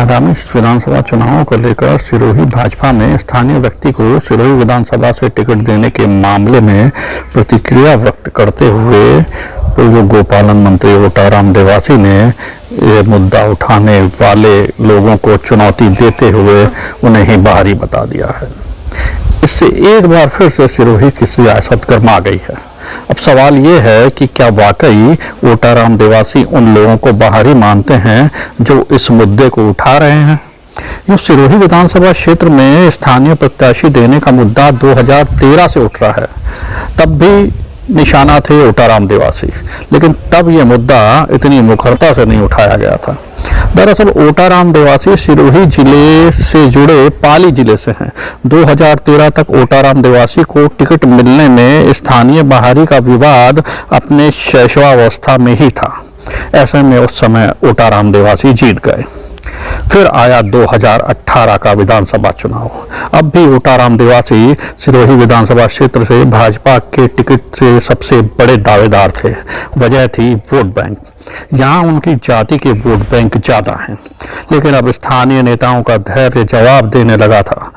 आगामी विधानसभा चुनावों को लेकर सिरोही भाजपा में स्थानीय व्यक्ति को सिरोही विधानसभा से टिकट देने के मामले में प्रतिक्रिया व्यक्त करते हुए पूर्व गोपालन मंत्री ओटाराम देवासी ने ये मुद्दा उठाने वाले लोगों को चुनौती देते हुए उन्हें ही बाहरी बता दिया है। इससे एक बार फिर से सिरोही की सियासत गर्मा गई है। अब सवाल ये है कि क्या वाकई ओटाराम देवासी उन लोगों को बाहरी मानते हैं जो इस मुद्दे को उठा रहे हैं। यूं सिरोही विधानसभा क्षेत्र में स्थानीय प्रत्याशी देने का मुद्दा 2013 से उठ रहा है। तब भी निशाना थे ओटाराम देवासी, लेकिन तब ये मुद्दा इतनी मुखरता से नहीं उठाया गया था। दरअसल ओटाराम देवासी सिरोही जिले से जुड़े पाली जिले से हैं। 2013 तक ओटाराम देवासी को टिकट मिलने में स्थानीय बाहरी का विवाद अपने शैशवावस्था में ही था। ऐसे में उस समय ओटाराम देवासी जीत गए। फिर आया 2018 का विधानसभा चुनाव। अब भी ओटाराम देवासी सिरोही विधानसभा क्षेत्र से भाजपा के टिकट से सबसे बड़े दावेदार थे। वजह थी वोट बैंक। यहाँ उनकी जाति के वोट बैंक ज्यादा हैं, लेकिन अब स्थानीय नेताओं का धैर्य जवाब देने लगा था।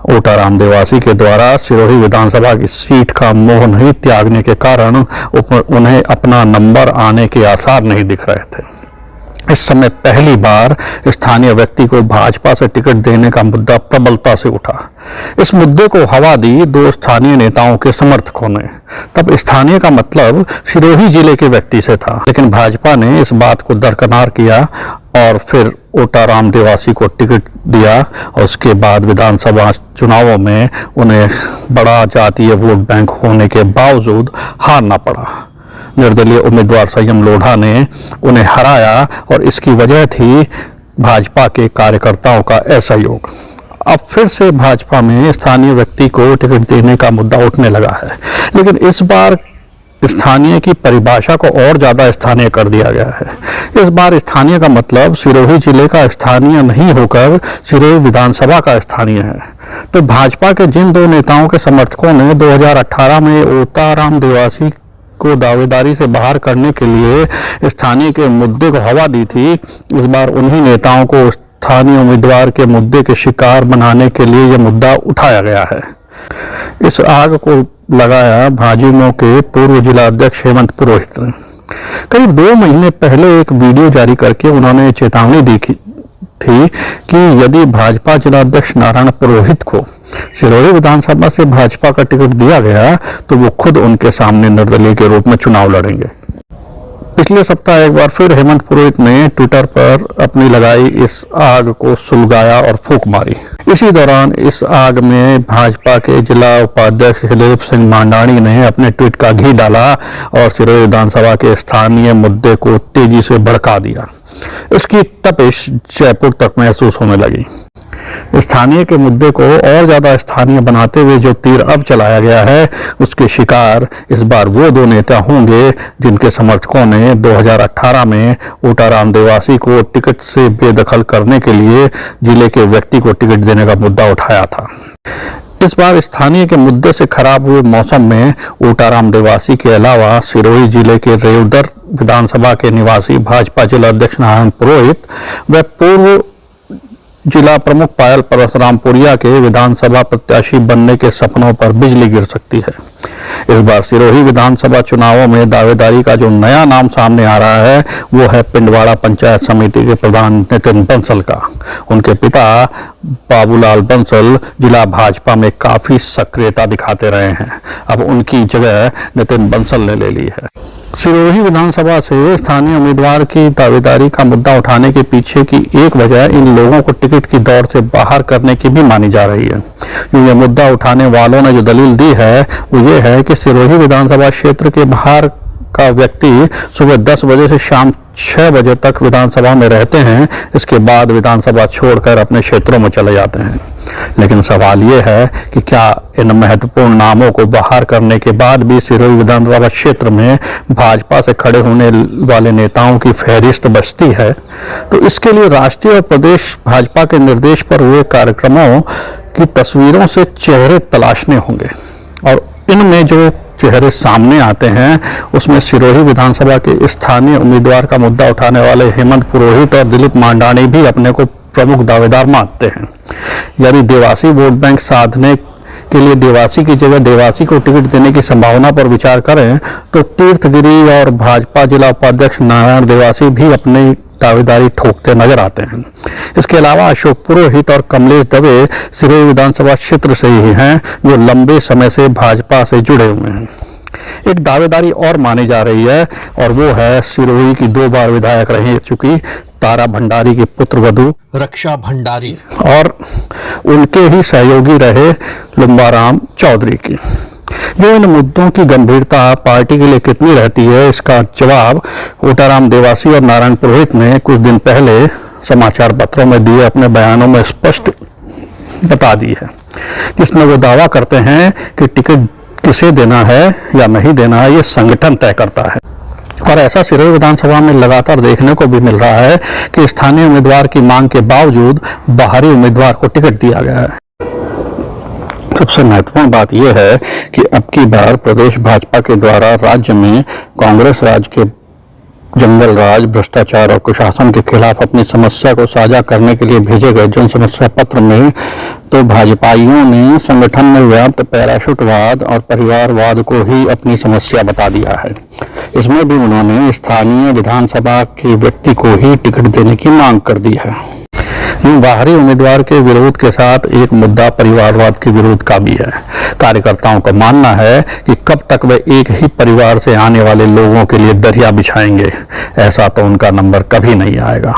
ओटाराम देवासी के द्वारा सिरोही विधानसभा की सीट का मोह नहीं त्यागने के कारण उन्हें अपना नंबर आने के आसार नहीं दिख रहे थे। इस समय पहली बार स्थानीय व्यक्ति को भाजपा से टिकट देने का मुद्दा प्रबलता से उठा। इस मुद्दे को हवा दी दो स्थानीय नेताओं के समर्थकों ने। तब स्थानीय का मतलब सिरोही जिले के व्यक्ति से था, लेकिन भाजपा ने इस बात को दरकिनार किया और फिर ओटाराम देवासी को टिकट दिया और उसके बाद विधानसभा चुनावों में उन्हें बड़ा जातीय वोट बैंक होने के बावजूद हारना पड़ा। निर्दलीय उम्मीदवार संयम लोढ़ा ने उन्हें हराया और इसकी वजह थी भाजपा के कार्यकर्ताओं का असहयोग। अब फिर से भाजपा में स्थानीय व्यक्ति को टिकट देने का मुद्दा उठने लगा है, लेकिन इस बार स्थानीय की परिभाषा को और ज्यादा स्थानीय कर दिया गया है। इस बार स्थानीय का मतलब सिरोही जिले का स्थानीय नहीं होकर सिरोही विधानसभा का स्थानीय है। तो भाजपा के जिन दो नेताओं के समर्थकों ने 2018 में ओटाराम देवासी को दावेदारी से बाहर करने के लिए स्थानीय के मुद्दे को हवा दी थी, इस बार उन्हीं नेताओं को स्थानीय उम्मीदवार के मुद्दे के शिकार बनाने के लिए यह मुद्दा उठाया गया है। इस आग को लगाया भाजपा के पूर्व जिला अध्यक्ष हेमंत पुरोहित ने। करीब 2 महीने पहले एक वीडियो जारी करके उन्होंने चेतावनी दी थी कि यदि भाजपा जिला अध्यक्ष नारायण पुरोहित को सिरोही विधानसभा से भाजपा का टिकट दिया गया तो वो खुद उनके सामने निर्दलीय के रूप में चुनाव लड़ेंगे। पिछले सप्ताह एक बार फिर हेमंत पुरोहित ने ट्विटर पर अपनी लगाई इस आग को सुलगाया और फूंक मारी। इसी दौरान इस आग में भाजपा के जिला उपाध्यक्ष दिलीप सिंह मांडाणी ने अपने ट्वीट का घी डाला और सिरोही विधानसभा के स्थानीय मुद्दे को तेजी से भड़का दिया। इसकी तपिश जयपुर तक महसूस होने लगी। स्थानीय के मुद्दे को और ज्यादा स्थानीय बनाते हुए जो तीर अब चलाया गया है, उसके शिकार इस बार वो दो नेता होंगे जिनके समर्थकों ने 2018 में ओटाराम देवासी को टिकट से बेदखल करने के लिए जिले के व्यक्ति को टिकट देने का मुद्दा उठाया था। इस बार स्थानीय के मुद्दे से खराब हुए मौसम में ओटाराम देवासी के अलावा सिरोही जिले के रेवदर विधानसभा के निवासी भाजपा जिला अध्यक्ष नारायण पुरोहित व पूर्व जिला प्रमुख पायल परशुरामपुरिया के विधानसभा प्रत्याशी बनने के सपनों पर बिजली गिर सकती है। इस बार सिरोही विधानसभा चुनावों में दावेदारी का जो नया नाम सामने आ रहा है वो है पिंडवाड़ा पंचायत समिति के प्रधान नितिन बंसल का। उनके पिता बाबूलाल बंसल जिला भाजपा में काफी सक्रियता दिखाते रहे हैं। अब उनकी जगह नितिन बंसल ने ले ली है। सिरोही विधानसभा से स्थानीय उम्मीदवार की दावेदारी का मुद्दा उठाने के पीछे की एक वजह इन लोगों को टिकट की दौड़ से बाहर करने की भी मानी जा रही है। ये मुद्दा उठाने वालों ने जो दलील दी है वो ये है कि सिरोही विधानसभा क्षेत्र के बाहर का व्यक्ति सुबह 10 बजे से शाम 6 बजे तक विधानसभा में रहते हैं, इसके बाद विधानसभा छोड़कर अपने क्षेत्रों में चले जाते हैं। लेकिन सवाल ये है कि क्या इन महत्वपूर्ण नामों को बाहर करने के बाद भी सिरोही विधानसभा क्षेत्र में भाजपा से खड़े होने वाले नेताओं की फहरिस्त बचती है? तो इसके लिए राष्ट्रीय और प्रदेश भाजपा के निर्देश पर हुए कार्यक्रमों की तस्वीरों से चेहरे तलाशने होंगे और इनमें जो चेहरे सामने आते हैं उसमें सिरोही विधानसभा के स्थानीय उम्मीदवार का मुद्दा उठाने वाले हेमंत पुरोहित और दिलीप मांडाणी भी अपने को प्रमुख दावेदार मानते हैं। यदि देवासी वोट बैंक साधने के लिए देवासी की जगह देवासी को टिकट देने की संभावना पर विचार करें तो तीर्थगिरी और भाजपा जिला उपाध्यक्ष नारायण देवासी भी अपनी दावेदारी ठोकते नजर आते हैं। इसके अलावा अशोक पुरोहित और कमलेश दवे सिरोही विधानसभा क्षेत्र से ही हैं, जो लंबे समय से भाजपा से जुड़े हुए हैं। एक दावेदारी और मानी जा रही है और वो है सिरोही की 2 बार विधायक रह चुकी तारा भंडारी की पुत्रवधू रक्षा भंडारी और उनके ही सहयोगी रहे लुम्बाराम चौधरी की। जो इन मुद्दों की गंभीरता पार्टी के लिए कितनी रहती है, इसका जवाब ओटाराम देवासी और नारायण पुरोहित ने कुछ दिन पहले समाचार पत्रों में दिए अपने बयानों में स्पष्ट बता दी है, जिसमें वो दावा करते हैं कि टिकट किसे देना है या नहीं देना है ये संगठन तय करता है। और ऐसा सिरोही विधानसभा में लगातार देखने को भी मिल रहा है कि स्थानीय उम्मीदवार की मांग के बावजूद बाहरी उम्मीदवार को टिकट दिया गया है। सबसे महत्वपूर्ण बात यह है कि अब की बार प्रदेश भाजपा के द्वारा राज्य में कांग्रेस राज के जंगल राज, भ्रष्टाचार और कुशासन के खिलाफ अपनी समस्या को साझा करने के लिए भेजे गए जन समस्या पत्र में तो भाजपाइयों ने संगठन में व्याप्त पैराशूटवाद और परिवारवाद को ही अपनी समस्या बता दिया है। इसमें भी उन्होंने स्थानीय विधानसभा के व्यक्ति को ही टिकट देने की मांग कर दी है। बाहरी उम्मीदवार के विरोध के साथ एक मुद्दा परिवारवाद के विरोध का भी है। कार्यकर्ताओं का मानना है कि कब तक वे एक ही परिवार से आने वाले लोगों के लिए दरिया बिछाएंगे, ऐसा तो उनका नंबर कभी नहीं आएगा।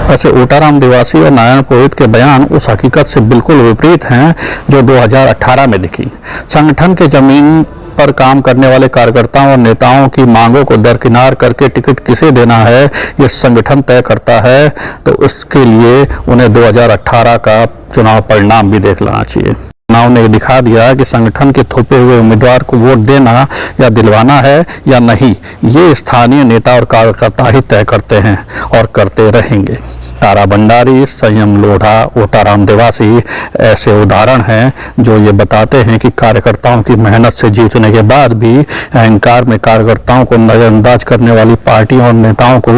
वैसे ओटाराम देवासी और नारायण पुरोहित के बयान उस हकीकत से बिल्कुल विपरीत हैं जो 2018 में दिखी। संगठन के जमीन पर काम करने वाले कार्यकर्ताओं और नेताओं की मांगों को दरकिनार करके टिकट किसे देना है ये संगठन तय करता है, तो उसके लिए उन्हें 2018 का चुनाव परिणाम भी देख लेना चाहिए। चुनाव ने दिखा दिया कि संगठन के थोपे हुए उम्मीदवार को वोट देना या दिलवाना है या नहीं, ये स्थानीय नेता और कार्यकर्ता ही तय करते हैं और करते रहेंगे। तारा भंडारी, संयम लोढ़ा, ओटाराम देवासी ऐसे उदाहरण हैं जो ये बताते हैं कि कार्यकर्ताओं की मेहनत से जीतने के बाद भी अहंकार में कार्यकर्ताओं को नजरअंदाज करने वाली पार्टियों और नेताओं को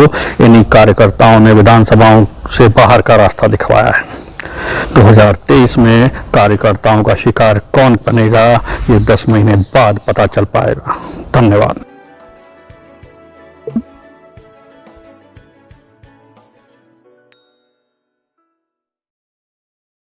इन्हीं कार्यकर्ताओं ने विधानसभाओं से बाहर का रास्ता दिखवाया है। 2023 में कार्यकर्ताओं का शिकार कौन बनेगा ये 10 महीने बाद पता चल पाएगा। धन्यवाद।